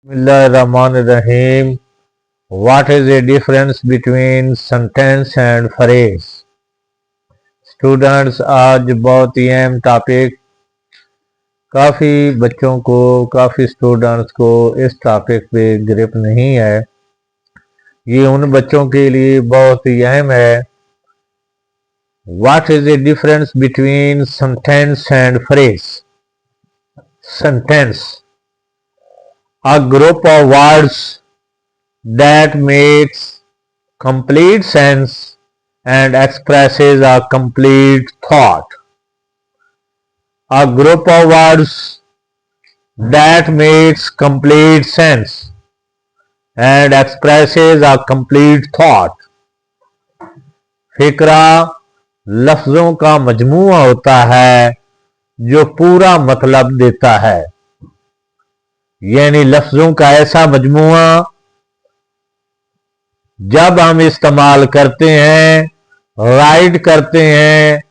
Bismillahirrahmanirrahim. What is the difference between sentence and phrase? Students, आज बहुत ही अहम topic, काफ़ी बच्चों को, काफ़ी स्टूडेंट्स को इस टॉपिक पे ग्रिप नहीं है। ये उन बच्चों के लिए बहुत ही अहम है। What is the difference between sentence and phrase? Sentence, a group of words that makes complete sense and expresses a complete thought. A group of words that makes complete sense and expresses a complete thought. फिक्रा लफ्जों का मजमूआ होता है जो पूरा मतलब देता है, यानी लफ्जों का ऐसा मजमूआ जब हम इस्तेमाल करते हैं, राइट करते हैं,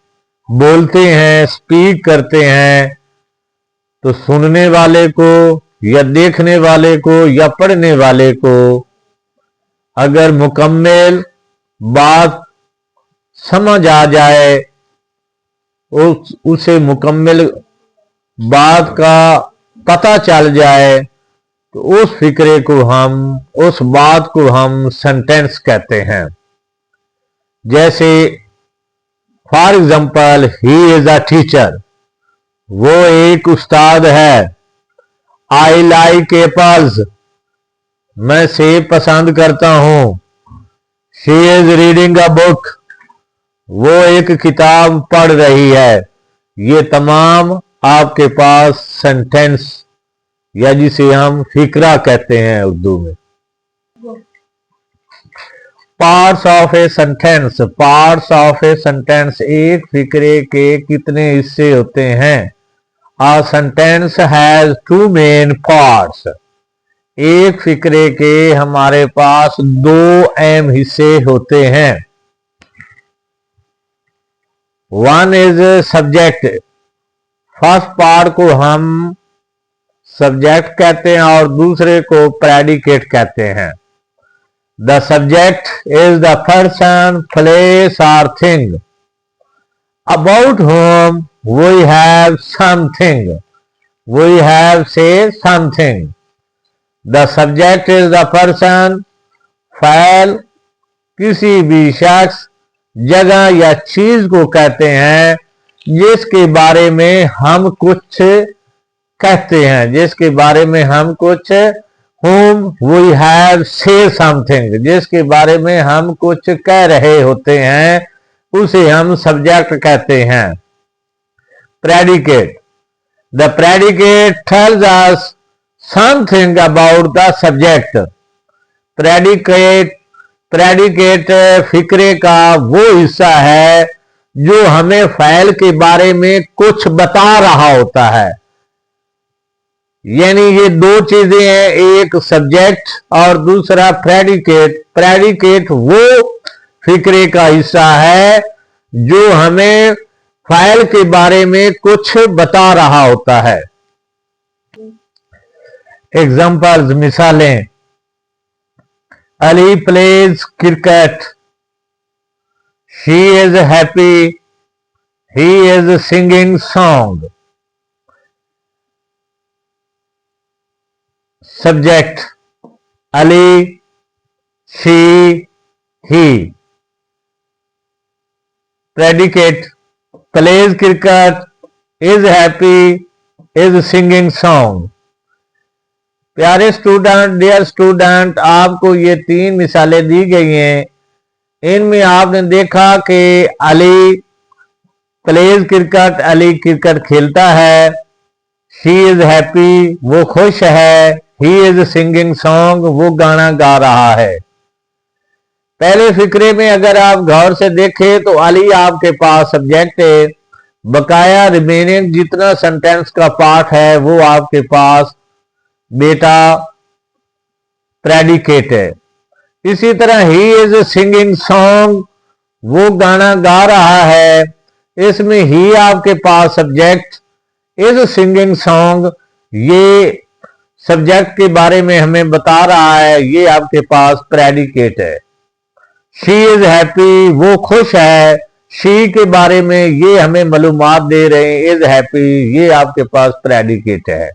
बोलते हैं, स्पीक करते हैं, तो सुनने वाले को या देखने वाले को या पढ़ने वाले को अगर मुकम्मल बात समझ आ जाए, उसे मुकम्मल बात का पता चल जाए, तो उस फिक्रे को हम, उस बात को हम सेंटेंस कहते हैं। जैसे for example, he is a teacher, वो एक उस्ताद है। आई लाइक एप्पल्स, मैं सेब पसंद करता हूं। She is reading a book, वो एक किताब पढ़ रही है। ये तमाम आपके पास सेंटेंस या जिसे हम फिक्रा कहते हैं उर्दू में। Parts of a sentence, parts of a sentence, एक फिक्रे के कितने हिस्से होते हैं? A sentence has two main parts. एक फिक्रे के हमारे पास दो अहम हिस्से होते हैं। One is subject, first part को हम सब्जेक्ट कहते हैं और दूसरे को प्रेडिकेट कहते हैं। The subject is the person, place or thing about whom we have something. We have say something. The subject is the person, file किसी भी शख्स, जगह या चीज को कहते हैं जिसके बारे में हम कुछ कहते हैं, जिसके बारे में हम कुछ, whom we have say something, जिसके बारे में हम कुछ कह रहे होते हैं, उसे हम सब्जेक्ट कहते हैं। Predicate, the predicate tells us something about the subject. Predicate फिक्रे का वो हिस्सा है जो हमें फाइल के बारे में कुछ बता रहा होता है। यानी ये दो चीजें हैं, एक सब्जेक्ट और दूसरा प्रेडिकेट। प्रेडिकेट वो फिक्रे का हिस्सा है जो हमें फाइल के बारे में कुछ बता रहा होता है। एग्जाम्पल्स, मिसालें, Ali plays cricket, she is happy, he is singing song. Subject Ali, she, he. Predicate plays cricket, is happy, is singing song. प्यारे स्टूडेंट, डियर स्टूडेंट, आपको ये तीन मिसालें दी गई हैं। इनमें आपने देखा कि Ali plays cricket, Ali cricket खेलता है। शी इज हैप्पी, वो खुश है। ही इज सिंगिंग सॉन्ग, वो गाना गा रहा है। पहले फिक्रे में अगर आप गौर से देखें तो अली आपके पास सब्जेक्ट है, बकाया रिमेनिंग जितना सेंटेंस का पार्ट है वो आपके पास बेटा प्रेडिकेट है। इसी तरह ही इज सिंगिंग सॉन्ग, वो गाना गा रहा है, इसमें ही आपके पास सब्जेक्ट, इज सिंगिंग सॉन्ग ये सब्जेक्ट के बारे में हमें बता रहा है, ये आपके पास प्रेडिकेट है। शी इज हैप्पी, वो खुश है। शी के बारे में ये हमें मालूमात दे रहे हैं, इज हैप्पी, ये आपके पास प्रेडिकेट है।